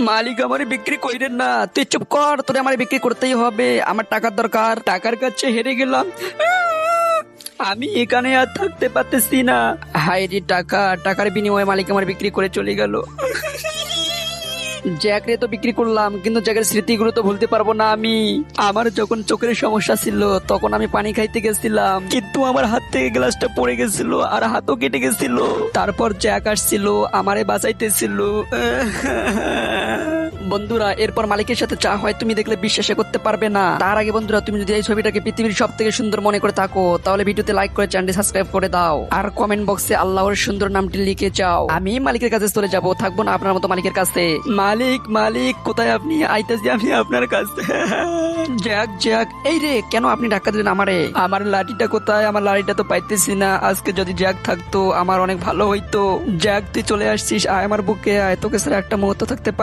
মালিক আমারে বিক্রি কইরেন না। তুই চুপ কর, তোরে আমারে বিক্রি করতেই হবে, আমার টাকার দরকার, টাকার কাছে হেরে গেলাম। আমি এখানে আর থাকতে পারতেছি না। হায় রে টাকা, টাকার বিনিময়ে মালিক আমার বিক্রি করে চলে গেল। জ্যাক রে তো বিক্রি করলাম, কিন্তু জ্যাকের স্মৃতিগুলো তো ভুলতে পারবো না আমি। আমার যখন চোখের সমস্যা ছিল তখন আমি পানি খাইতে গেছিলাম, কিন্তু আমার হাত থেকে গ্লাসটা পড়ে গেছিল আর হাতও কেটে গেছিল। তারপর জ্যাক আসছিল, আমারে বাঁচাইতেছিল। বন্ধুরা, এরপর মালিকের সাথে চা হয় তুমি দেখলে বিশ্বাসই করতে পারবে না। তার আগে বন্ধুরা, তুমি যদি এই ছবিটাকে পৃথিবীর সব থেকে সুন্দর মনে করে থাকো তাহলে ভিডিওতে লাইক করে চ্যানেলটি সাবস্ক্রাইব করে দাও, আর কমেন্ট বক্সে আল্লাহর সুন্দর নামটি লিখে যাও। আমি মালিকের কাছে চলে যাব, থাকবো না আপনার মতো মালিকের কাছে। মালিক মালিক কোথায় আপনি? আইতেছি আমি আপনার কাছে। জ্যাক জ্যাক, এই রে কেন আপনি ধাক্কা দিলেন আমারে? আমার লাঠিটা কোথায়? আমার লাঠিটা তো পাইতেছি না। আজকে যদি জ্যাক থাকতো আমার অনেক ভালো হইতো। জ্যাক তুই চলে আসছিস, আয় আমার বুকে আয়, তোকে ছাড়া একটা মুহূর্ত থাকতে পারি